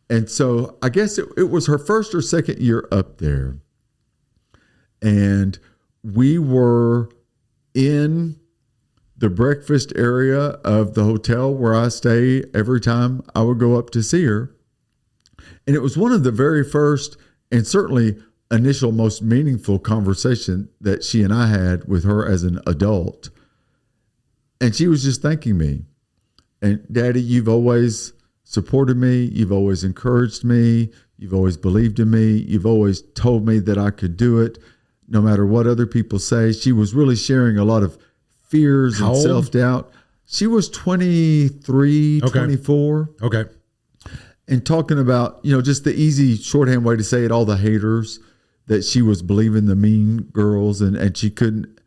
And so I guess it was her first or second year up there. And we were in the breakfast area of the hotel where I stay every time I would go up to see her. And it was one of the very first and certainly initial most meaningful conversation that she and I had with her as an adult. And she was just thanking me. And Daddy, you've always supported me. You've always encouraged me. You've always believed in me. You've always told me that I could do it no matter what other people say. She was really sharing a lot of fears and self-doubt. She was 23, 24. Okay. And talking about, just the easy shorthand way to say it, all the haters that she was believing, the mean girls, and she couldn't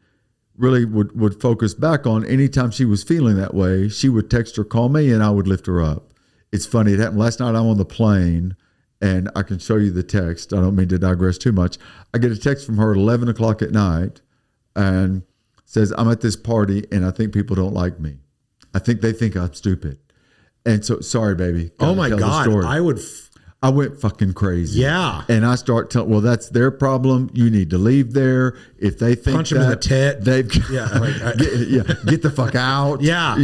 really would focus back on. Anytime she was feeling that way, she would text or call me and I would lift her up. It's funny. It happened last night. I'm on the plane and I can show you the text. I don't mean to digress too much. I get a text from her at 11 o'clock at night and says, I'm at this party and I think people don't like me. I think they think I'm stupid. And so, sorry, baby. Oh my God. I went fucking crazy. Yeah. And I start telling, well, that's their problem. You need to leave there. If they think punch them in the tit. Get the fuck out. Yeah.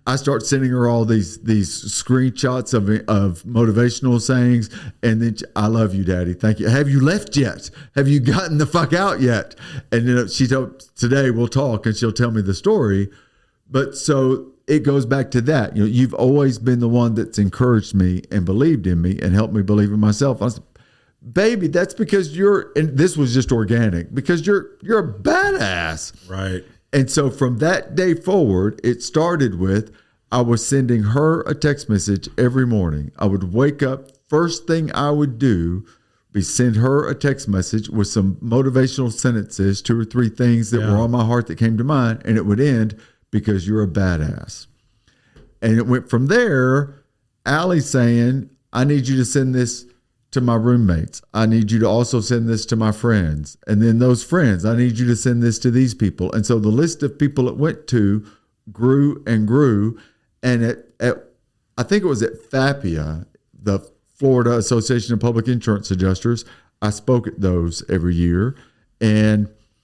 I start sending her all these screenshots of motivational sayings. And then I love you, Daddy. Thank you. Have you left yet? Have you gotten the fuck out yet? And she told, today we'll talk and she'll tell me the story. But so it goes back to that. You've always been the one that's encouraged me and believed in me and helped me believe in myself. I said, baby, that's because and this was just organic, because you're a badass. Right. And so from that day forward, it started with, I was sending her a text message every morning. I would wake up, first thing I would do be send her a text message with some motivational sentences, 2 or 3 things that were on my heart that came to mind, and it would end, because you're a badass. And it went from there, Allie saying, I need you to send this to my roommates. I need you to also send this to my friends. And then those friends, I need you to send this to these people. And so the list of people it went to grew and grew. And I think it was at FAPIA, the Florida Association of Public Insurance Adjusters, I spoke at those every year.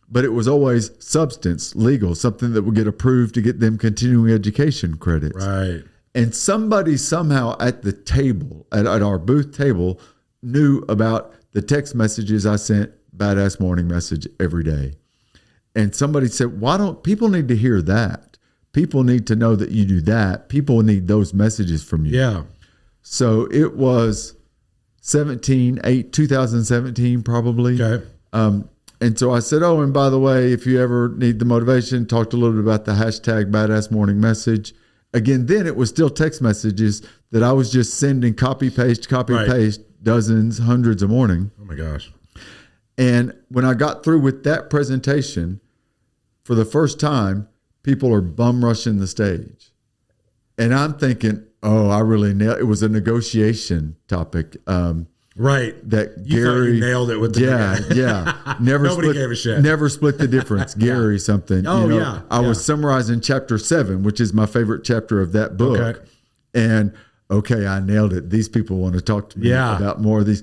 But it was always substance, legal, something that would get approved to get them continuing education credits. Right. And somebody somehow at the table, at our booth table, knew about the text messages I sent, badass morning message every day. And somebody said, why don't people need to hear that? People need to know that you do that. People need those messages from you. Yeah. So it was 2017 probably. Okay. And so I said, oh, and by the way, if you ever need the motivation, talked a little bit about the hashtag badass morning message. Again, then it was still text messages that I was just sending copy, paste, dozens, hundreds a morning. Oh my gosh. And when I got through with that presentation, for the first time, people are bum rushing the stage. And I'm thinking, oh, I really nailed it. It was a negotiation topic. Right. That you Gary nailed it with the Nobody gave a shit. Never split the difference. Gary something. Oh, I was summarizing chapter 7, which is my favorite chapter of that book. Okay. And I nailed it. These people want to talk to me about more of these.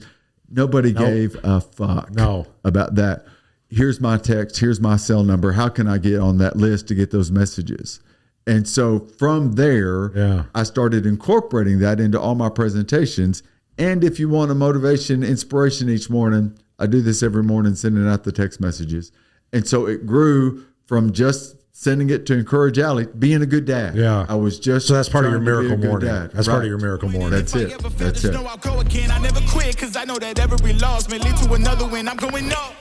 Nobody gave a fuck about that. Here's my text. Here's my cell number. How can I get on that list to get those messages? And so from there, I started incorporating that into all my presentations. And if you want a motivation, inspiration each morning, I do this every morning, sending out the text messages. And so it grew from just sending it to encourage Allie, being a good dad. Yeah. I was just So that's part of your miracle morning. That's part of your miracle morning. That's it. That's it. I'll go again. I never quit because I know that every loss may lead to another win. I'm going up.